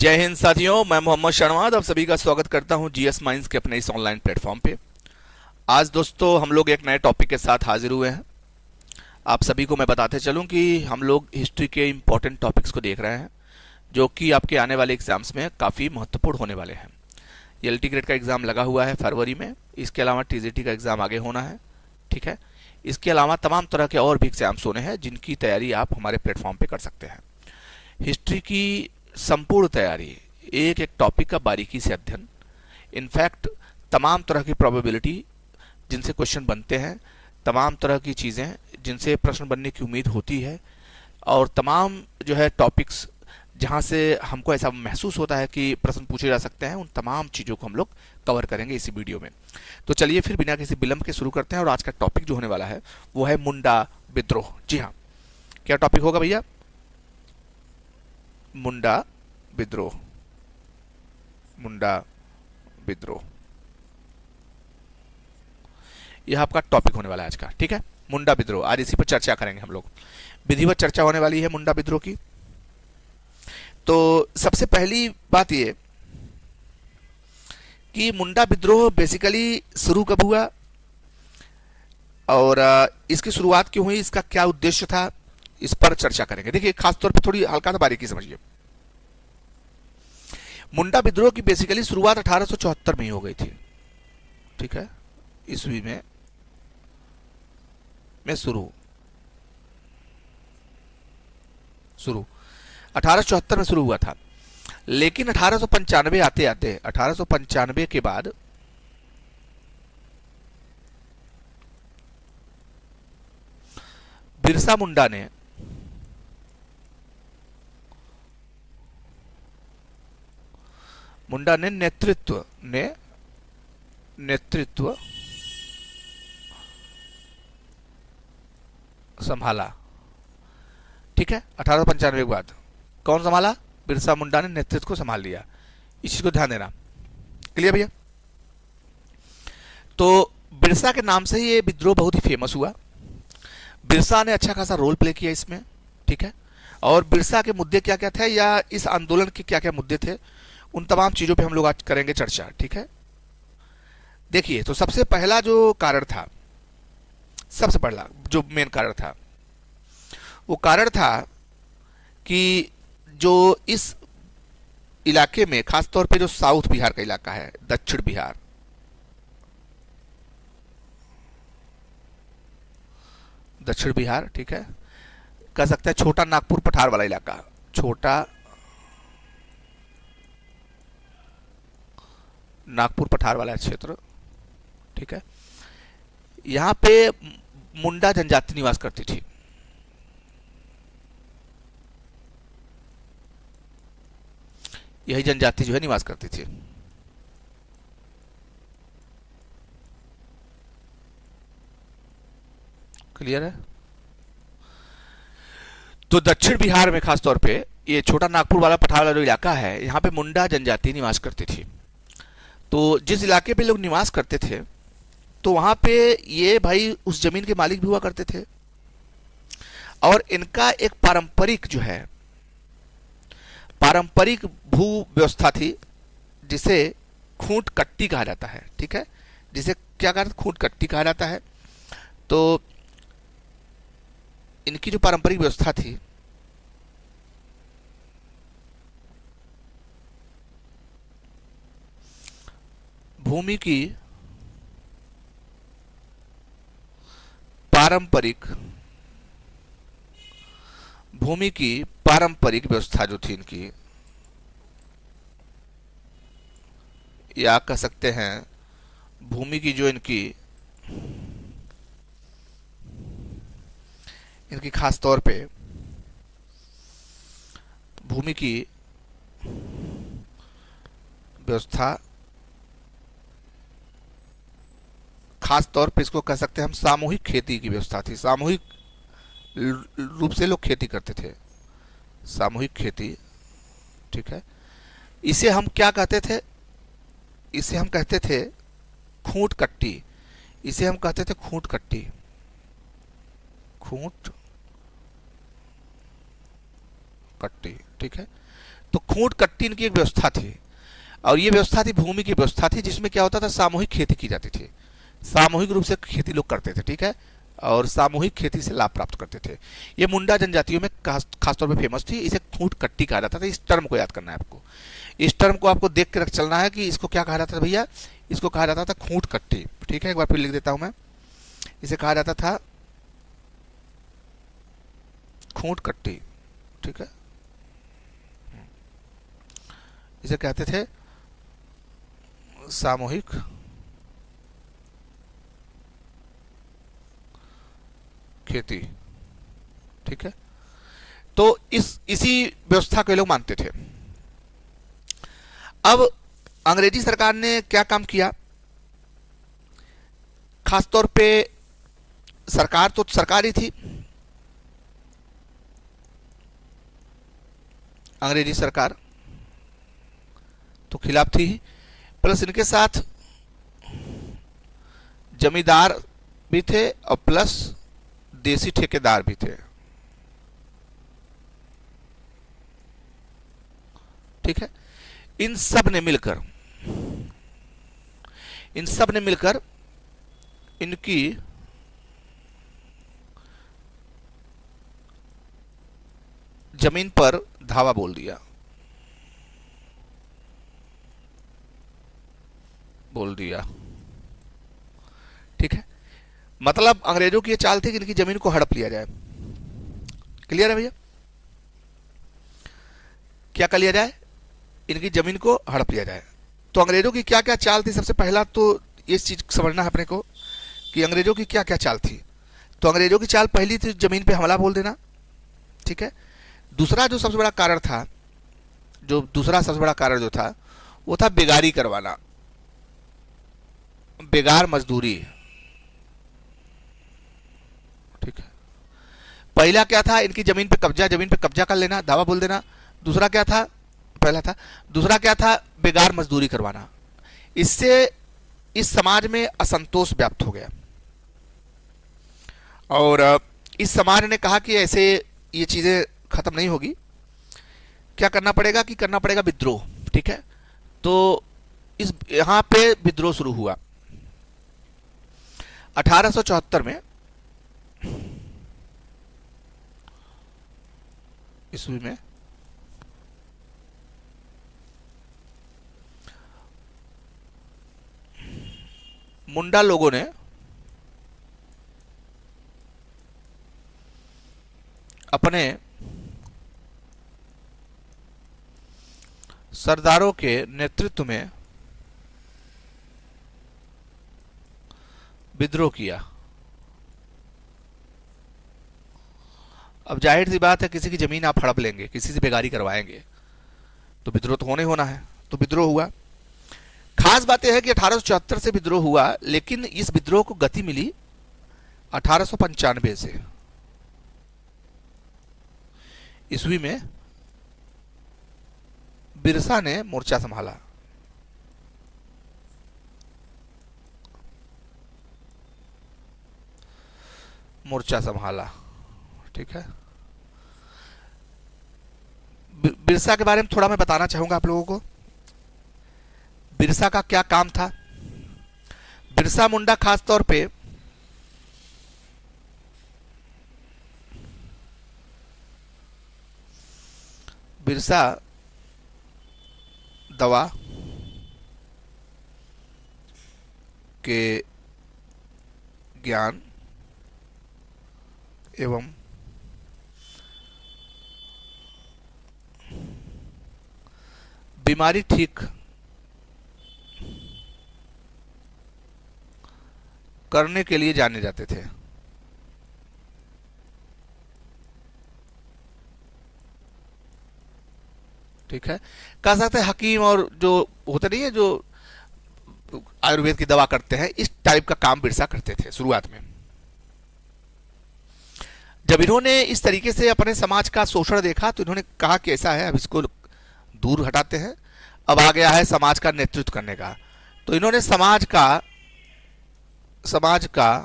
जय हिंद साथियों, मैं मोहम्मद शर्माद आप सभी का स्वागत करता हूं जीएस माइंस के अपने इस ऑनलाइन प्लेटफॉर्म पे। आज दोस्तों हम लोग एक नए टॉपिक के साथ हाजिर हुए हैं। आप सभी को मैं बताते चलूं कि हम लोग हिस्ट्री के इम्पोर्टेंट टॉपिक्स को देख रहे हैं जो कि आपके आने वाले एग्जाम्स में काफ़ी महत्वपूर्ण होने वाले हैं। एलटी ग्रेड का एग्ज़ाम लगा हुआ है फरवरी में, इसके अलावा टीजीटी का एग्ज़ाम आगे होना है, ठीक है। इसके अलावा तमाम तरह के और भी एग्जाम्स होने हैं जिनकी तैयारी आप हमारे प्लेटफॉर्म पे कर सकते हैं। हिस्ट्री की संपूर्ण तैयारी, एक एक टॉपिक का बारीकी से अध्ययन, इनफैक्ट तमाम तरह की प्रोबेबिलिटी जिनसे क्वेश्चन बनते हैं, तमाम तरह की चीज़ें जिनसे प्रश्न बनने की उम्मीद होती है, और तमाम जो है टॉपिक्स जहां से हमको ऐसा महसूस होता है कि प्रश्न पूछे जा सकते हैं, उन तमाम चीज़ों को हम लोग कवर करेंगे इसी वीडियो में। तो चलिए फिर बिना किसी विलंब के शुरू करते हैं। और आज का टॉपिक जो होने वाला है वो है मुंडा विद्रोह। जी हाँ, क्या टॉपिक होगा भैया? मुंडा विद्रोह। मुंडा विद्रोह यह आपका टॉपिक होने वाला है आज का, ठीक है। मुंडा विद्रोह, आज इसी पर चर्चा करेंगे हम लोग। विधिवत चर्चा होने वाली है मुंडा विद्रोह की। तो सबसे पहली बात यह कि मुंडा विद्रोह बेसिकली शुरू कब हुआ और इसकी शुरुआत क्यों हुई, इसका क्या उद्देश्य था, इस पर चर्चा करेंगे। देखिए, खासतौर पर थोड़ी हल्का सा बारीकी समझिए। मुंडा विद्रोह की बेसिकली शुरुआत 1874 में ही हो गई थी, ठीक है। ईस्वी में शुरू 1874 में शुरू हुआ था। लेकिन 1895 आते आते 1895 के बाद बिरसा मुंडा ने नेतृत्व संभाला, ठीक है। 1895 के बाद कौन संभाला? बिरसा मुंडा ने नेतृत्व को संभाल लिया। इस चीज को ध्यान देना। क्लियर भैया? तो बिरसा के नाम से ही ये विद्रोह बहुत ही फेमस हुआ। बिरसा ने अच्छा खासा रोल प्ले किया इसमें, ठीक है। और बिरसा के मुद्दे क्या क्या थे या इस आंदोलन के क्या क्या मुद्दे थे, उन तमाम चीजों पे हम लोग आज करेंगे चर्चा, ठीक है। देखिए, तो सबसे पहला जो कारण था, सबसे पहला जो मेन कारण था, वो कारण था कि जो इस इलाके में, खासतौर पे जो साउथ बिहार का इलाका है, दक्षिण बिहार, ठीक है, कह सकते हैं छोटा नागपुर पठार वाला इलाका, छोटा नागपुर पठार वाला क्षेत्र, ठीक है। यहां पे मुंडा जनजाति निवास करती थी। यही जनजाति जो है निवास करती थी। क्लियर है? तो दक्षिण बिहार में खासतौर पे ये छोटा नागपुर वाला पठार वाला जो इलाका है, यहाँ पे मुंडा जनजाति निवास करती थी। तो जिस इलाके पे लोग निवास करते थे, तो वहां पे ये भाई उस जमीन के मालिक भी हुआ करते थे। और इनका एक पारंपरिक भू व्यवस्था थी जिसे खूंट कट्टी कहा जाता है, ठीक है। जिसे क्या कहते हैं? खूंट कट्टी कहा जाता है। तो इनकी जो पारंपरिक व्यवस्था थी, भूमि की पारंपरिक व्यवस्था जो थी इनकी, या कह सकते हैं भूमि की जो इनकी खास तौर पे भूमि की व्यवस्था, खास तौर पे इसको कह सकते हैं हम सामूहिक खेती की व्यवस्था थी। सामूहिक रूप से लोग खेती करते थे, सामूहिक खेती, ठीक है। इसे हम क्या कहते थे? इसे हम कहते थे खूंट कट्टी। इसे हम कहते थे खूंट कट्टी, खूंट कट्टी, ठीक है। तो खूंट कट्टी इनकी एक व्यवस्था थी, और ये व्यवस्था थी भूमि की व्यवस्था थी, जिसमें क्या होता था, सामूहिक खेती की जाती थी, सामूहिक रूप से खेती लोग करते थे, ठीक है, और सामूहिक खेती से लाभ प्राप्त करते थे। ये मुंडा जनजातियों में खासतौर पे फेमस थी। इसे खूंट कट्टी कहा जाता था। इस टर्म को याद करना है आपको, इस टर्म को आपको देख के रख चलना है कि इसको क्या कहा जाता था भैया, इसको कहा जाता था खूंट कट्टी, ठीक है। एक बार फिर लिख देता हूं मैं, इसे कहा जाता था खूंट कट्टी, ठीक है, इसे कहते थे सामूहिक खेती, ठीक है। तो इसी व्यवस्था को लोग मानते थे। अब अंग्रेजी सरकार ने क्या काम किया, खासतौर पे सरकार तो सरकार ही थी, अंग्रेजी सरकार तो खिलाफ थी ही, प्लस इनके साथ जमींदार भी थे और प्लस देसी ठेकेदार भी थे, ठीक है। इन सब ने मिलकर इनकी जमीन पर धावा बोल दिया, ठीक है। मतलब अंग्रेजों की ये चाल थी कि इनकी जमीन को हड़प लिया जाए। क्लियर है भैया, क्या कर लिया जाए, इनकी जमीन को हड़प लिया जाए। तो अंग्रेजों की क्या क्या चाल थी, सबसे पहला तो इस चीज समझना है अपने को कि अंग्रेजों की क्या क्या चाल थी। तो अंग्रेजों की चाल पहली थी जमीन पे हमला बोल देना, ठीक है। दूसरा जो सबसे बड़ा कारण था, जो था वो था बेगारी करवाना, बेगार मजदूरी, ठीक है। पहला क्या था, इनकी जमीन पे कब्जा कर लेना, दावा बोल देना। दूसरा क्या था, पहला था, दूसरा क्या था, बेगार मजदूरी करवाना। इससे इस समाज में असंतोष व्याप्त हो गया और इस समाज ने कहा कि ऐसे ये चीजें खत्म नहीं होगी, क्या करना पड़ेगा विद्रोह, ठीक है। तो इस यहां पे विद्रोह शुरू हुआ 1874 में, ईस्वी में। मुंडा लोगों ने अपने सरदारों के नेतृत्व में विद्रोह किया। अब जाहिर सी बात है, किसी की जमीन आप हड़प लेंगे, किसी से बेगारी करवाएंगे, तो विद्रोह तो होने होना है। तो विद्रोह हुआ। खास बात यह है कि 1874 से विद्रोह हुआ, लेकिन इस विद्रोह को गति मिली 1895 से, ईस्वी में बिरसा ने मोर्चा संभाला, ठीक है। बिरसा के बारे में थोड़ा मैं बताना चाहूंगा आप लोगों को। बिरसा का क्या काम था। बिरसा मुंडा खास तौर पे बिरसा दवा के ज्ञान एवं बीमारी ठीक करने के लिए जाने जाते थे। ठीक है, कह सकते हैं हकीम और जो होते नहीं है, जो आयुर्वेद की दवा करते हैं, इस टाइप का काम बिरसा करते थे शुरुआत में। जब इन्होंने इस तरीके से अपने समाज का शोषण देखा तो इन्होंने कहा कि ऐसा है, अब इसको दूर हटाते हैं। अब आ गया है समाज का नेतृत्व करने का। तो इन्होंने समाज का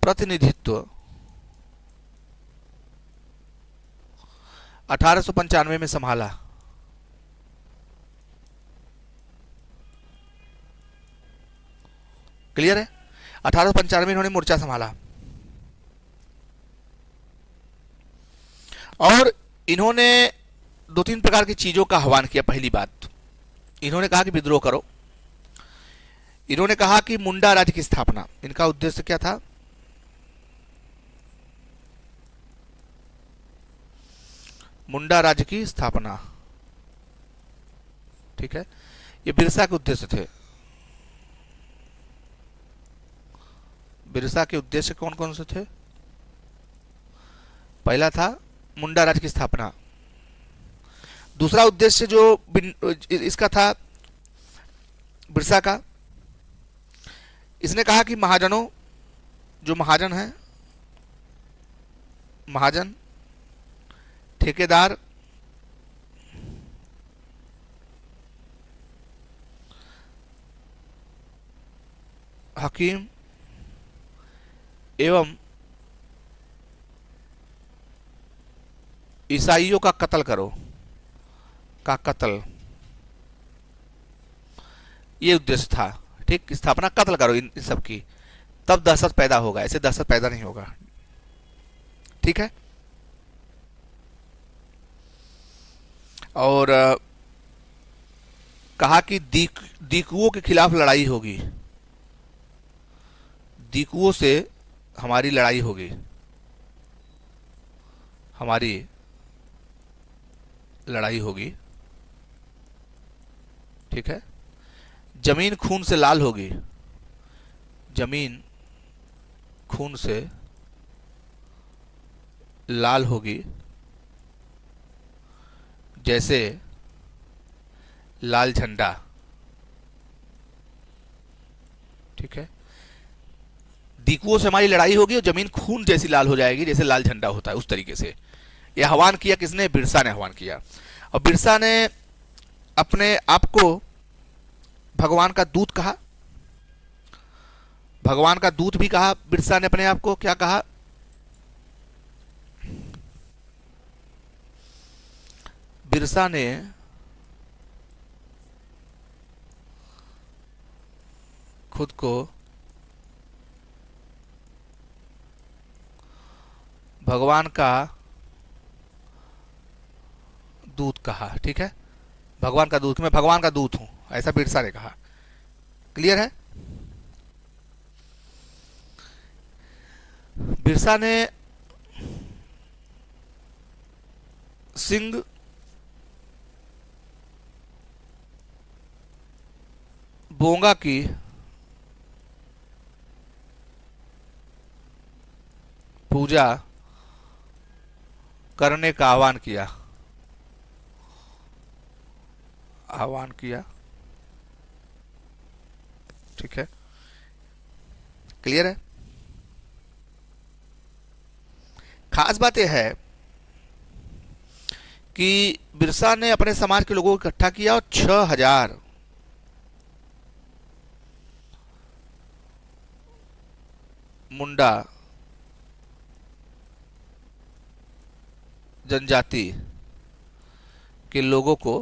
प्रतिनिधित्व 1895 में संभाला। क्लियर है? 1895 में इन्होंने मोर्चा संभाला और इन्होंने दो तीन प्रकार की चीजों का आह्वान किया। पहली बात, इन्होंने कहा कि विद्रोह करो। इन्होंने कहा कि मुंडा राज्य की स्थापना। इनका उद्देश्य क्या था? मुंडा राज्य की स्थापना। ठीक है, ये बिरसा के उद्देश्य थे। बिरसा के उद्देश्य कौन कौन से थे? पहला था मुंडा राज्य की स्थापना। दूसरा उद्देश्य जो इसका था बिरसा का, इसने कहा कि महाजनों, जो महाजन हैं, महाजन, ठेकेदार, हकीम एवं ईसाइयों का कत्ल करो, का कत्ल, ये उद्देश्य था। ठीक, स्थापना कत्ल करो इन सब की, तब दहशत पैदा होगा, ऐसे दहशत पैदा नहीं होगा। ठीक है, और कहा कि दीकुओं के खिलाफ लड़ाई होगी, दीकुओं से हमारी लड़ाई होगी, हमारी लड़ाई होगी। ठीक है, जमीन खून से लाल होगी, जमीन खून से लाल होगी, जैसे लाल झंडा। ठीक है, दीकुओं से हमारी लड़ाई होगी और जमीन खून जैसी लाल हो जाएगी, जैसे लाल झंडा होता है, उस तरीके से। यह आह्वान किया किसने? बिरसा ने आह्वान किया। और बिरसा ने अपने आप को भगवान का दूत कहा, भगवान का दूत भी कहा। बिरसा ने अपने आप को क्या कहा? बिरसा ने खुद को भगवान का दूत कहा। ठीक है, भगवान का दूत, मैं भगवान का दूत हूं, ऐसा बिरसा ने कहा। क्लियर है? बिरसा ने सिंह बोंगा की पूजा करने का आह्वान किया, आह्वान किया। ठीक है, क्लियर है? खास बात यह है कि बिरसा ने अपने समाज के लोगों को इकट्ठा किया और 6000 मुंडा जनजाति के लोगों को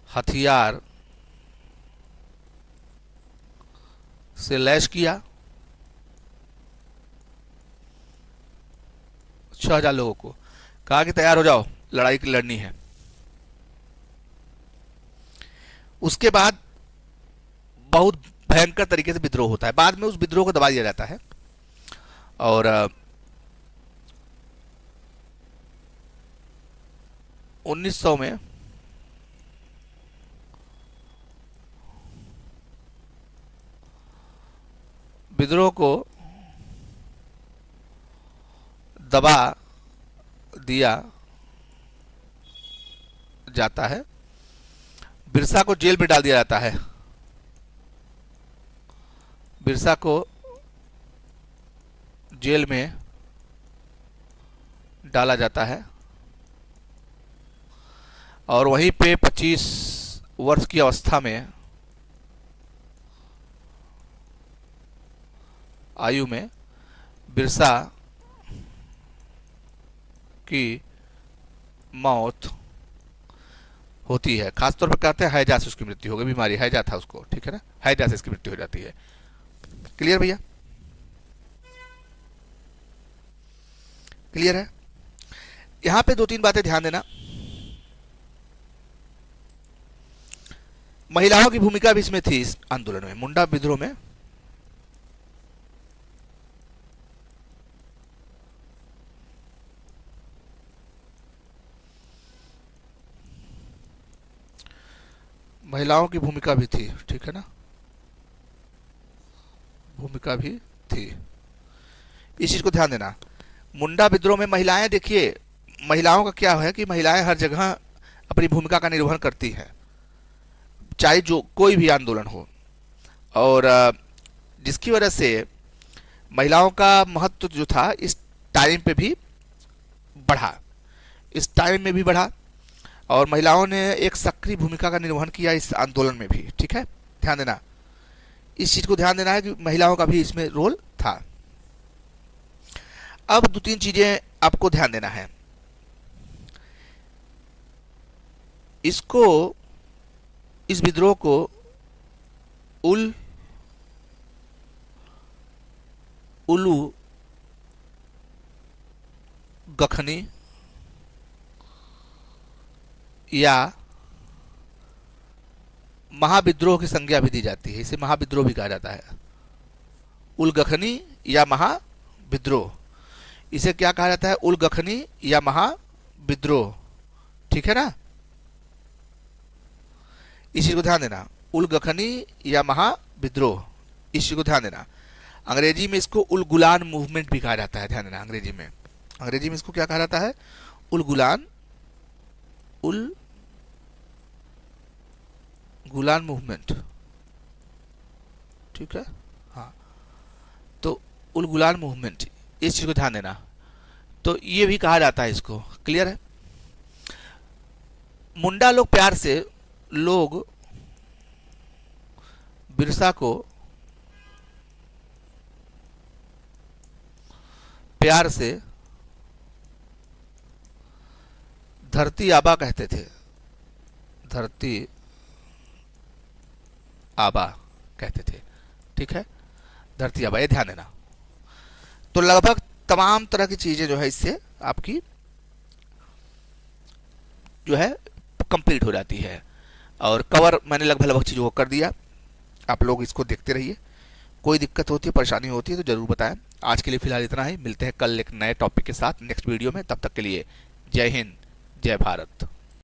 हथियार से लैस किया। 6000 लोगों को कहा कि तैयार हो जाओ, लड़ाई की लड़नी है। उसके बाद बहुत भयंकर तरीके से विद्रोह होता है। बाद में उस विद्रोह को दबा दिया जाता है और 1900 में विद्रोह को दबा दिया जाता है। बिरसा को जेल में डाल दिया जाता है, बिरसा को जेल में डाला जाता है और वहीं पे 25 वर्ष की अवस्था में, आयु में, बिरसा की मौत होती है। खासतौर पर कहते हैं हैजा से उसकी मृत्यु हो गई, बीमारी हैजा था उसको, ठीक है ना, हैजा से इसकी मृत्यु हो जाती है। क्लियर भैया? क्लियर है? यहां पे दो तीन बातें ध्यान देना। महिलाओं की भूमिका भी इसमें थी, इस आंदोलन में, मुंडा विद्रोह में। महिलाओं की भूमिका भी थी, ठीक है ना, भूमिका भी थी। इस चीज को ध्यान देना। मुंडा विद्रोह में महिलाएं, देखिए महिलाओं का क्या है कि महिलाएं हर जगह अपनी भूमिका का निर्वहन करती हैं, चाहे जो कोई भी आंदोलन हो, और जिसकी वजह से महिलाओं का महत्व जो था इस टाइम पे भी बढ़ा, इस टाइम में भी बढ़ा, और महिलाओं ने एक सक्रिय भूमिका का निर्वहन किया इस आंदोलन में भी, ठीक है, ध्यान देना। इस चीज को ध्यान देना है कि महिलाओं का भी इसमें रोल था। अब दो तीन चीजें आपको ध्यान देना है। इसको, इस विद्रोह को उलू गखनी या महाविद्रोह की संज्ञा भी दी जाती है। इसे महाविद्रोह भी कहा जाता है। उलगखनी या महाविद्रोह, इसे क्या कहा जाता है? उलगखनी या महाविद्रोह, ठीक है ना। इस चीज को ध्यान देना, उलगखनी या महाविद्रोह, इस चीज को ध्यान देना। अंग्रेजी में इसको उलगुलान मूवमेंट भी कहा जाता है, ध्यान देना। अंग्रेजी में इसको क्या कहा जाता है? उलगुलान मूवमेंट, ठीक है, हाँ। तो उलगुलान मूवमेंट, इस चीज को ध्यान देना। तो ये भी कहा जाता है इसको। क्लियर है? मुंडा लोग प्यार से, लोग बिरसा को प्यार से धरती आबा कहते थे, धरती आबा कहते थे, ठीक है, धरती आबा, ये ध्यान देना। तो लगभग तमाम तरह की चीजें जो है इससे आपकी जो है कंप्लीट हो जाती है, और कवर मैंने लगभग चीजों को कर दिया। आप लोग इसको देखते रहिए, कोई दिक्कत होती है, परेशानी होती है तो जरूर बताएं। आज के लिए फिलहाल इतना ही, मिलते हैं कल एक नए टॉपिक के साथ नेक्स्ट वीडियो में। तब तक के लिए जय हिंद, जय भारत।